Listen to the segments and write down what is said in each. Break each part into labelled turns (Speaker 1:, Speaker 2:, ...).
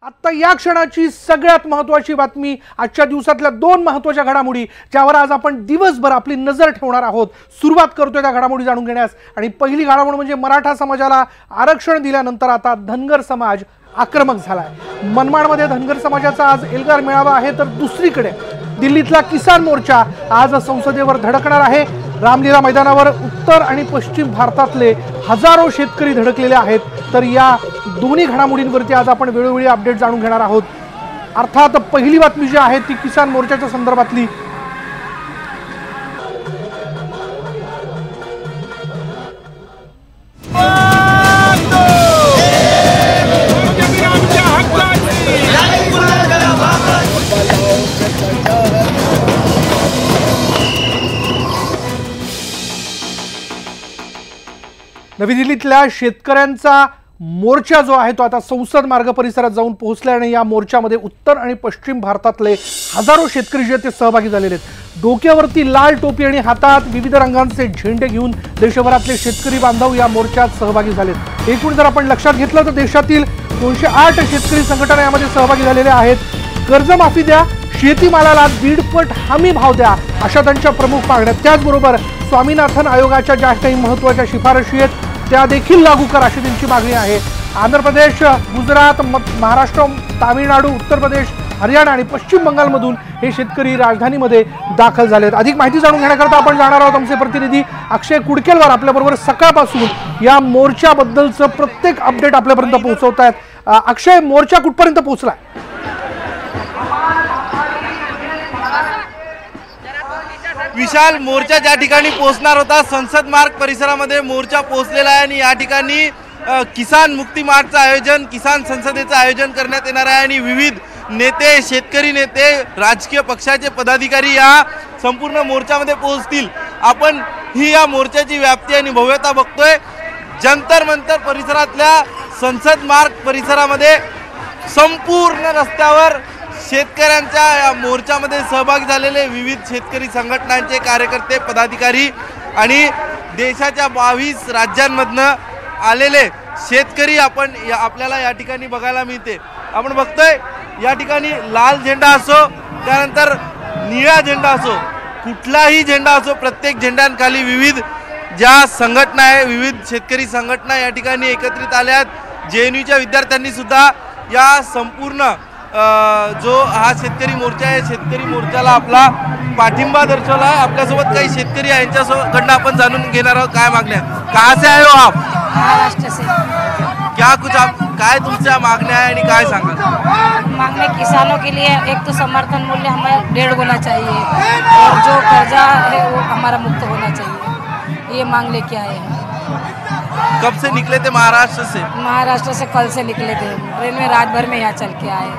Speaker 1: आता या क्षणाची सगळ्यात महत्त्वाची बातमी, आजच्या दिवसातल्या दोन महत्त्वाच्या घडामोडी ज्यावर आज आपण दिवसभर आपली नजर ठेवणार आहोत। सुरुवात करतोय त्या घडामोडी जाणून घेण्यास आणि पहिली घडामोड म्हणजे मराठा समाजाला आरक्षण दिल्यानंतर आता धनगर समाज आक्रमक झालाय। मनमाडमध्ये धनगर समाजाचा आज एल्गार मेळावा आहे, तर दुसरीकडे दिल्लीतला किसान मोर्चा आज संसदेवर धडकणार आहे। रामलीला मैदानावर उत्तर आणि पश्चिम भारतातले हजारो शेतकरी धडकलेले आहेत। तर या दोन्ही घडामोडींवरती आज आपण वेळोवेळी अपडेट जाणून घेणार आहोत। अर्थात पहिली बातमी जी आहे ती किसान मोर्चाच्या संदर्भातली। नवी दिल्लीतल्या शेतकऱ्यांचा मोर्चा जो आहे तो आता संसद मार्ग परिसरात जाऊन पोहोचला आणि या मोर्चामध्ये उत्तर आणि पश्चिम भारतातले हजारो शेतकरी जे ते सहभागी झालेले आहेत। डोक्यावरती लाल टोपी आणि हातात विविध रंगांचे झेंडे घेऊन देशभरातले शेतकरी बांधव या मोर्चात सहभागी झालेत। एकूण जर आपण लक्षात घेतलं तर देशातील 208 शेतकरी संघटना यामध्ये सहभागी झालेल्या आहेत। कर्जमाफी द्या, शेतीमालाला 1.5 पट हमी भाव द्या, अशा त्यांच्या प्रमुख मागण्या। त्याचबरोबर स्वामीनाथन आयोगाच्या ज्या काही महत्त्वाच्या शिफारशी आहेत त्या देखील लागू करा अशी त्यांची मागणी आहे। आंध्र प्रदेश, गुजरात, महाराष्ट्र, तामिळनाडू, उत्तर प्रदेश, हरियाणा आणि पश्चिम बंगालमधून हे शेतकरी राजधानीमध्ये दाखल झालेत। अधिक माहिती जाणून घेण्याकरता आपण जाणार आहोत। आमचे प्रतिनिधी अक्षय कुडकेलवार आपल्याबरोबर सकाळपासून या मोर्चाबद्दलचं प्रत्येक अपडेट आपल्यापर्यंत पोहोचवत आहेत। अक्षय, मोर्चा कुठपर्यंत पोहोचलाय?
Speaker 2: विशाल, मोर्चा ज्या ठिकाणी पोहोचणार होता संसद मार्ग परिसरामध्ये मोर्चा पोहोचलेला आहे आणि या ठिकाणी किसान मुक्ती मार्चचं आयोजन, किसान संसदेचं आयोजन करण्यात येणार आहे आणि विविध नेते, शेतकरी नेते, राजकीय पक्षाचे पदाधिकारी या संपूर्ण मोर्चामध्ये पोहोचतील। आपण ही या मोर्चाची व्याप्ती आणि भव्यता बघतोय। जंतर मंतर परिसरातल्या संसद मार्ग परिसरामध्ये संपूर्ण रस्त्यावर शेतकऱ्यांच्या या मोर्चामध्ये सहभागी झालेले विविध शेतकरी संघटनांचे कार्यकर्ते, पदाधिकारी आणि देशाच्या 22 राज्यांमधनं आलेले शेतकरी आपल्याला या ठिकाणी बघायला मिळते। आपण बघतोय या ठिकाणी लाल झेंडा असो, त्यानंतर निळा झेंडा असो, कुठलाही झेंडा असो, प्रत्येक झेंड्यांखाली विविध ज्या संघटना आहे, विविध शेतकरी संघटना या ठिकाणी एकत्रित आल्या आहेत। JNUच्या विद्यार्थ्यांनी सुद्धा या संपूर्ण जो हा शेतकरी मोर्चा आहे, शेतकरी मोर्चाला आपला पाठिंबा दर्शवला आहे। आपल्यासोबत काही शेतकरी आहे, यांच्याकडनं आपण जाणून घेणार आहोत काय मागण्या। कहाँ से आए हो आप?
Speaker 3: महाराष्ट्र से।
Speaker 2: क्या कुछ आप काय तुमच्या मागण्या आहे आणि काय सांगा?
Speaker 3: मांगने किसानों के लिए एक तो समर्थन मूल्य हमें 1.5 होना चाहिए और जो कर्जा है वो हमारा मुक्त होना चाहिए, ये मांग लेके आए हैं।
Speaker 2: कब से निकले थे महाराष्ट्र से?
Speaker 3: महाराष्ट्र से कल से निकले थे, ट्रेन में रात भर में यहाँ चल के आए।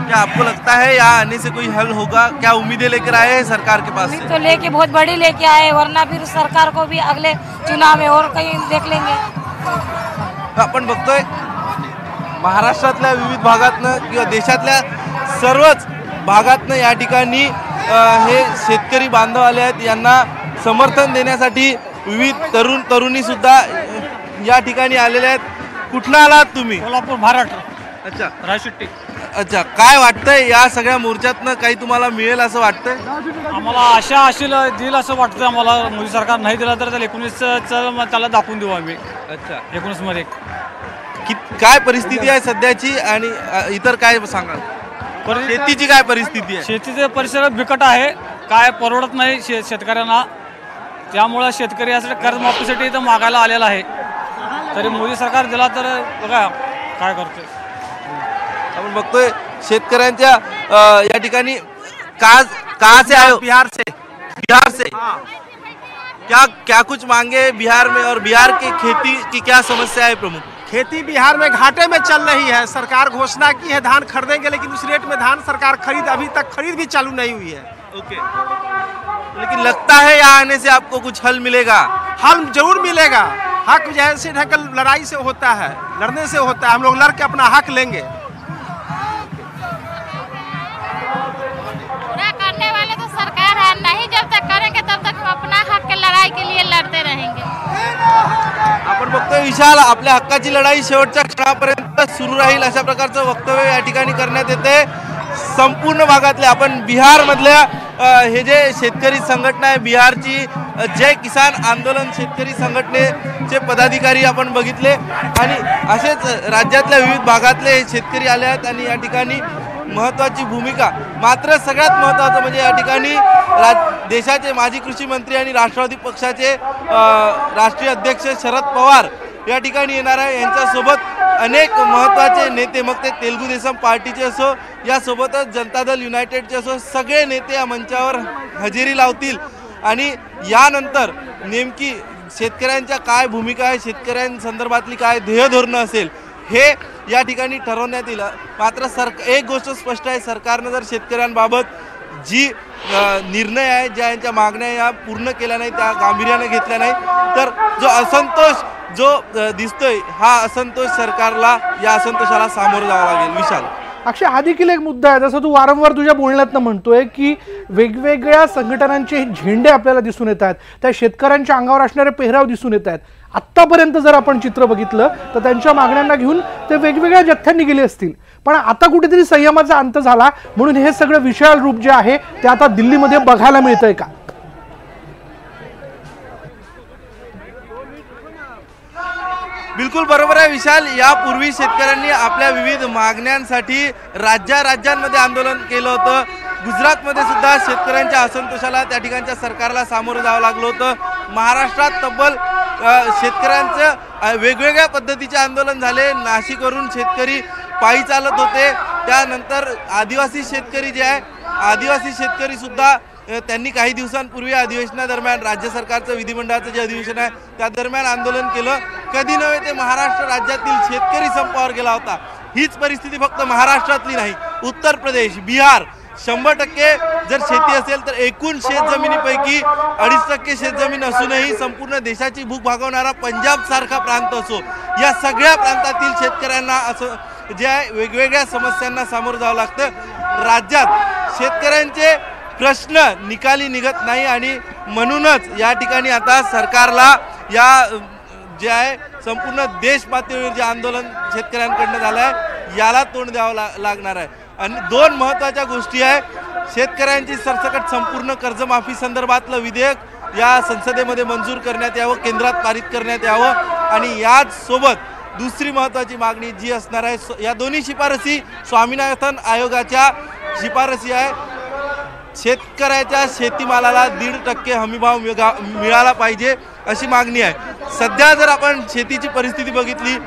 Speaker 2: क्या आपको लगता है यहाँ आने से कोई हल होगा? क्या उम्मीदें लेकर आए हैं सरकार के पास से?
Speaker 3: तो लेके बहुत बड़ी लेके आए, वरना फिर सरकार को भी अगले चुनाव में और कहीं देख लेंगे।
Speaker 2: आपण बघतोय महाराष्ट्रातल्या विविध भागातनं किंवा देशातल्या सर्वच भागातनं या ठिकाणी हे शेतकरी बांधव आले आहेत। यांना समर्थन देण्यासाठी विविध तरुण तरुणी सुद्धा या ठिकाणी आलेले आहेत। कुठला आलात तुम्ही?
Speaker 4: कोल्हापूर, महाराष्ट्र।
Speaker 2: अच्छा,
Speaker 4: रायशिट्टी।
Speaker 2: अच्छा, काय वाटतंय या सगळ्या मोर्चातनं काही तुम्हाला मिळेल असं वाटतंय?
Speaker 4: आम्हाला आशा असेल देईल असं वाटतं आम्हाला। मोदी सरकार नाही दिला तर 19चं त्याला दाखवून देऊ आम्ही।
Speaker 2: अच्छा,
Speaker 4: 19 मध्ये
Speaker 2: काय परिस्थिती आहे सध्याची आणि इतर काय सांगा? शेतीची काय परिस्थिती आहे?
Speaker 4: शेतीचे परिसर बिकट आहे, काय परवडत नाही शेतकऱ्यांना। त्यामुळे शेतकरी यासाठी कर्जमाफीसाठी इथं मागायला आलेला आहे, तरी मोदी सरकार दिला तर बघा काय करतोय।
Speaker 2: आपण बघतोय शेतकऱ्यांच्या या ठिकाणी कहाँ से आए हो?
Speaker 5: बिहार से।
Speaker 2: बिहार से क्या कुछ मांगे बिहार में, और बिहार की खेती की क्या समस्या है प्रमुख?
Speaker 5: खेती बिहार में घाटे में चल रही है। सरकार घोषणा की है धान खरीदेंगे, लेकिन उस रेट में धान सरकार अभी तक खरीद भी चालू नहीं हुई है।
Speaker 2: ओके, लेकिन लगता है यहाँ आने से आपको कुछ हल मिलेगा?
Speaker 5: हल जरूर मिलेगा। हक जैसे ढंग लड़ाई से होता है, लड़ने से होता है। हम लोग लड़ के अपना हक लेंगे।
Speaker 6: पूरा करने वाले तो सरकार है, नहीं जब तक करेंगे तब तक हम अपना हक के लड़ाई के लिए लड़ते रहेंगे।
Speaker 2: आपण बघतोय विशाल, आपल्या हक्काची लढाई शेवटच्या क्षणापर्यंत आंदोलन सुरू राहील अशा प्रकारचं वक्तव्य या ठिकाणी करण्यात येते। संपूर्ण भागातले आपण बिहारमधल्या हे जे शेतकरी संघटना आहे बिहारची जय किसान आंदोलन शेतकरी संघटनेचे पदाधिकारी आपण बघितले आणि असेच राज्यातल्या विविध भागातले शेतकरी आले आहेत आणि या ठिकाणी महत्त्वाची भूमिका मात्र सगळ्यात महत्त्वाचं म्हणजे या ठिकाणी देशाचे माजी कृषी मंत्री आणि राष्ट्रवादी पक्षाचे राष्ट्रीय अध्यक्ष शरद पवार या ठिकाणी येणार आहे। यांच्यासोबत अनेक महत्त्वाचे नेते मग ते तेलुगू देसम पार्टीचे असो यासोबतच जनता दल युनायटेडचे असो सगळे नेते या मंचावर हजेरी लावतील आणि यानंतर नेमकी शेतकऱ्यांच्या काय भूमिका आहे शेतकऱ्यांसंदर्भातली काय ध्येयधोरणं असेल हे या ठिकाणी ठरवण्यात येईल। मात्र एक गोष्ट स्पष्ट आहे सरकारनं जर शेतकऱ्यांबाबत जी निर्णय आहे ज्या यांच्या मागण्या या पूर्ण केल्या नाही त्या गांभीर्याने घेतल्या नाही तर जो असंतोष जो दिसतोय हा असंतोष सरकारला या असंतोषाला सामोरं जावं लागेल। विशाल
Speaker 1: अक्षय हा देखील एक मुद्दा आहे जसं तू वारंवार तुझ्या बोलण्यातनं म्हणतोय की वेगवेगळ्या संघटनांचे झेंडे आपल्याला दिसून येत आहेत त्या शेतकऱ्यांच्या अंगावर असणारे पेहराव दिसून येत आहेत। आत्तापर्यंत जर आपण चित्र बघितलं तर त्यांच्या मागण्यांना घेऊन ते वेगवेगळ्या जथ्यांनी गेले असतील पण आता कुठेतरी संयमाचा अंत झाला म्हणून हे सगळं विशाल रूप जे आहे ते आता दिल्लीमध्ये बघायला मिळतंय का?
Speaker 2: बिलकुल बरोबर आहे विशाल। यापूर्वी शेतकऱ्यांनी आपल्या विविध मागण्यांसाठी राज्यांमध्ये आंदोलन केलं होतं। गुजरातमध्ये सुद्धा शेतकऱ्यांच्या असंतोषाला त्या ठिकाणच्या सरकारला सामोरं जावं लागलं होतं। महाराष्ट्रात तब्बल शेतकऱ्यांचं वेगवेगळ्या पद्धतीचे आंदोलन झाले। नाशिकवरून शेतकरी पायी चालत होते त्यानंतर आदिवासी शेतकरी जे आहे आदिवासी शेतकरी सुद्धा त्यांनी काही दिवसांपूर्वी अधिवेशनादरम्यान राज्य सरकारचं विधिमंडळाचं जे अधिवेशन आहे त्या दरम्यान आंदोलन केलं। कधी नव्हे ते महाराष्ट्र राज्यातील शेतकरी संपावर गेला होता। हीच परिस्थिती फक्त महाराष्ट्रातली नाही उत्तर प्रदेश बिहार 100% जर शेती असेल तर एकूण शेतजमिनीपैकी 2.5% शेतजमीन असूनही संपूर्ण देशाची भूक भागवणारा पंजाब सारखा प्रांत असो या सगळ्या प्रांतातील शेतकऱ्यांना असं जे आहे वेगवेगळ्या समस्यांना सामोरं जावं लागतं। राज्यात शेतकऱ्यांचे प्रश्न निकाली निघत नाही आणि म्हणूनच या ठिकाणी आता सरकारला या जे आहे संपूर्ण देश पातळीवर जे आंदोलन शेतकऱ्यांकडनं झालं आहे याला तोंड द्यावं लागणार आहे। आणि दोन महत्त्वाच्या गोष्टी आहे शेतकऱ्यांची सरसकट संपूर्ण कर्जमाफी संदर्भातलं विधेयक या संसदेमध्ये मंजूर करण्यात यावं केंद्रात पारित करण्यात यावं आणि याच सोबत दुसरी महत्त्वाची मागणी जी असणार आहे या दोन्ही शिफारसी स्वामीनाथन आयोगाच्या शिफारसी आहे। शेतकऱ्याच्या शेतीमालाला 1.5% हमीभाव मिळाला पाहिजे अशी मागणी आहे। सध्या जर आपण शेतीची परिस्थिती बघितली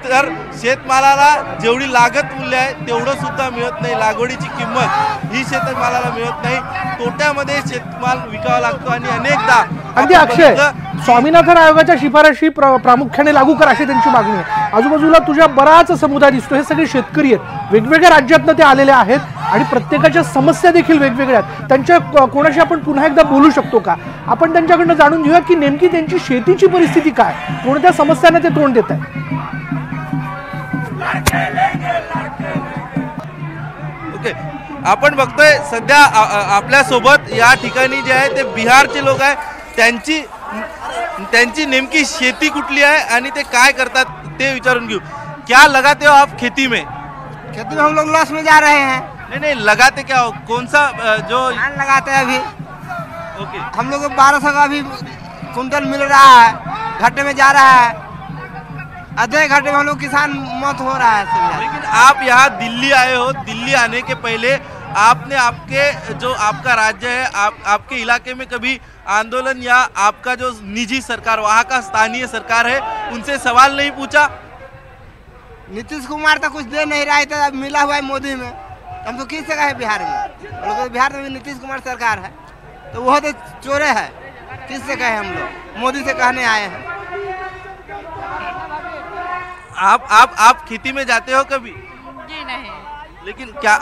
Speaker 2: तर शेतमालाला जेवढी लागत मूल्य आहे तेवढं सुद्धा मिळत नाही। लागवडीची किंमत ही शेतमालाला मिळत नाही तोट्यामध्ये शेतमाल विकावा लागतो आणि अनेकदा
Speaker 1: अगदी अक्षय स्वामीनाथन आयोगाच्या शिफारशी प्रामुख्याने लागू करा अशी त्यांची मागणी आहे। आजूबाजूला तुझ्या बराच समुदाय दिसतो हे सगळे शेतकरी आहेत वेगवेगळ्या राज्यातनं ते आलेले आहेत आणि प्रत्येकाच्या समस्या देखील वेगवेगळ्या आहेत। त्यांच्या कोणाशी आपण पुन्हा एकदा बोलू शकतो का? आपण त्यांच्याकडनं जाणून घेऊया की नेमकी त्यांची शेतीची परिस्थिती काय कोणत्या समस्यांना ते तोंड देत आहेत।
Speaker 2: ओके आपण बघतोय सध्या आपल्या सोबत या ठिकाणी जे आहे ते बिहारचे लोक आहे त्यांची नेमकी शेती कुठली आहे आणि ते काय करतात ते विचारून घेऊ। क्या लगाते हो आप खेती में?
Speaker 7: खेती में हम लोग लॉस में जा रहे हैं।
Speaker 2: नहीं लगाते क्या हो कौन सा जो
Speaker 7: धान लगाते हैं अभी।
Speaker 2: ओके
Speaker 7: हम लोग को 1200 का अभी कुंटल मिल रहा है घाटे में जा रहा है आधे घाटे में हम लोग किसान मौत हो रहा है।
Speaker 2: लेकिन आप यहाँ दिल्ली आए हो दिल्ली आने के पहले आपने आपके जो आपका राज्य है आपके इलाके में कभी आंदोलन या आपका जो निजी सरकार वहाँ का स्थानीय सरकार है उनसे सवाल नहीं पूछा?
Speaker 7: नीतीश कुमार तो कुछ दे नहीं रहा है तो मिला हुआ है मोदी में हम तो किस जगह है बिहार में बिहार में भी नीतीश कुमार सरकार है तो वह तो चोरे है किस से कहे हम लोग मोदी से कहने आए हैं।
Speaker 2: आप खेती में जाते हो कभी?
Speaker 6: जी नहीं।
Speaker 2: लेकिन क्या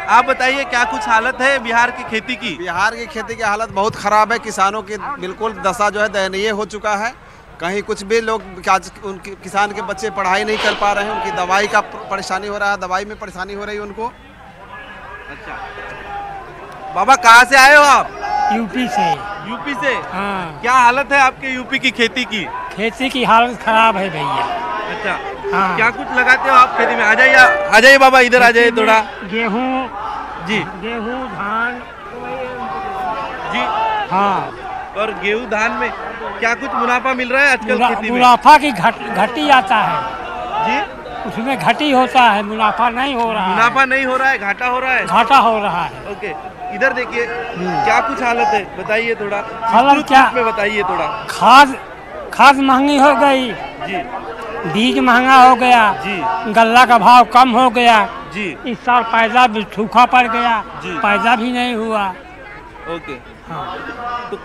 Speaker 2: आप बताइए क्या कुछ हालत है बिहार की खेती की?
Speaker 5: बिहार की खेती की हालत बहुत ख़राब है। किसानों की बिल्कुल दशा जो है दयनीय हो चुका है। कहीं कुछ भी लोग उनके किसान के बच्चे पढ़ाई नहीं कर पा रहे हैं उनकी दवाई का परेशानी हो रहा है दवाई में परेशानी हो रही है उनको।
Speaker 2: अच्छा बाबा कहाँ से आए हो आप?
Speaker 8: यूपी से।
Speaker 2: यूपी से?
Speaker 8: हाँ।
Speaker 2: क्या हालत है आपके यूपी की खेती की?
Speaker 8: खेती की हालत खराब है भैया।
Speaker 2: अच्छा
Speaker 8: हाँ।
Speaker 2: क्या कुछ लगाते हो आप खेती में? आ जाइए बाबा, इधर आ जाइए थोड़ा।
Speaker 8: गेहूँ
Speaker 2: जी
Speaker 8: धान
Speaker 2: जी।
Speaker 8: हाँ।
Speaker 2: और गेहूं धान में क्या कुछ मुनाफा मिल रहा है आजकल खेती में?
Speaker 8: मुनाफा की घटी आता है
Speaker 2: जी,
Speaker 8: उसमें घटी होता है, मुनाफा नहीं हो रहा
Speaker 2: मुनाफा नहीं हो रहा है, घाटा हो रहा है।
Speaker 8: घाटा हो रहा है।
Speaker 2: ओके, इधर देखिए क्या कुछ हालत है, बताइए थोड़ा।
Speaker 8: हालत क्या
Speaker 2: में बताइए थोड़ा।
Speaker 8: खाद महंगी हो गई
Speaker 2: जी,
Speaker 8: बीज महंगा हो गया
Speaker 2: जी,
Speaker 8: गल्ला का भाव कम हो गया
Speaker 2: जी।
Speaker 8: इस साल पैदा भी सूखा पड़ गया
Speaker 2: जी।
Speaker 8: पैदा भी नहीं हुआ।
Speaker 2: ओके, तो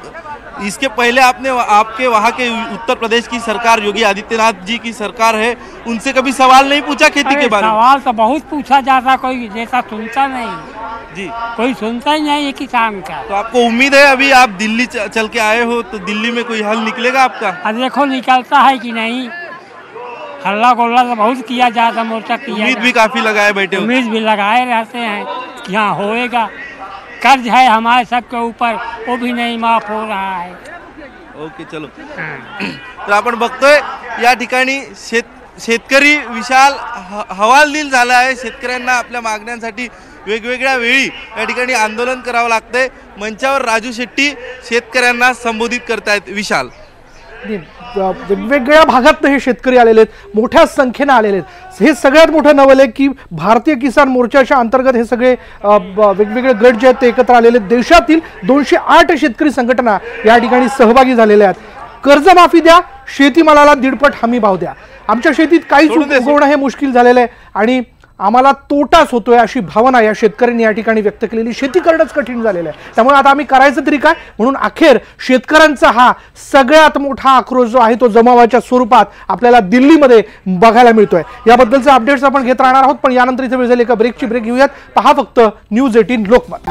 Speaker 2: इसके पहले आपके वहाँ के उत्तर प्रदेश की सरकार, योगी आदित्यनाथ जी की सरकार है, उनसे कभी सवाल नहीं पूछा खेती के बारे में?
Speaker 8: सवाल तो बहुत पूछा जाता, कोई जैसा सुनता नहीं
Speaker 2: जी,
Speaker 8: कोई सुनता ही नहीं है किसान का।
Speaker 2: तो आपको उम्मीद है अभी आप दिल्ली चल के आए हो तो दिल्ली में कोई हल निकलेगा आपका?
Speaker 8: अब देखो निकलता है कि नहीं। हल्ला गोल्ला तो बहुत किया जाता, मोर्चा किया,
Speaker 2: उम्मीद भी काफी लगाए बैठे हो।
Speaker 8: उम्मीद भी लगाए रहते हैं कि हाँ होएगा। कर्ज है हमारे सबके ऊपर, वो भी नहीं माफ हो रहा है।
Speaker 2: ओके, चलो। तर आपण बघतोय या ठिकाणी शेतकरी विशाल हवालदिल झाला आहे। शेतकऱ्यांना आपल्या मागण्यांसाठी वेगवेगळ्या वेळी या ठिकाणी आंदोलन करावं लागतंय। मंचावर राजू शेट्टी शेतकऱ्यांना संबोधित करतायत। विशाल,
Speaker 1: वेगवेगळ्या भागात हे शेतकरी आलेले आहेत, मोठ्या संख्येने आलेले आहेत। हे सगळ्यात मोठं नवल आहे की भारतीय किसान मोर्चाच्या अंतर्गत हे सगळे वेगवेगळे गट जे आहेत ते एकत्र आलेले आहेत। देशातील 208 शेतकरी संघटना या ठिकाणी सहभागी झालेल्या आहेत। कर्जमाफी द्या, शेतीमालाला 1.5 हमी भाव द्या, आमच्या शेतीत काहीच उगवणं हे मुश्किल झालेलं आहे आणि आम्हाला तोटाच होतोय अशी भावना या शेतकऱ्यांनी या ठिकाणी व्यक्त केलेली। शेती करणंच कठीण झालेलं आहे, त्यामुळे आता आम्ही करायचं तरी काय, म्हणून अखेर शेतकऱ्यांचा हा सगळ्यात मोठा आक्रोश जो आहे तो जमावाच्या स्वरूपात आपल्याला दिल्लीमध्ये बघायला मिळतोय। याबद्दलचे अपडेट्स आपण घेत राहणार आहोत, पण यानंतर इथे वेळ झाली एका ब्रेक घेऊयात। पहा फक्त न्यूज 18 लोकमत।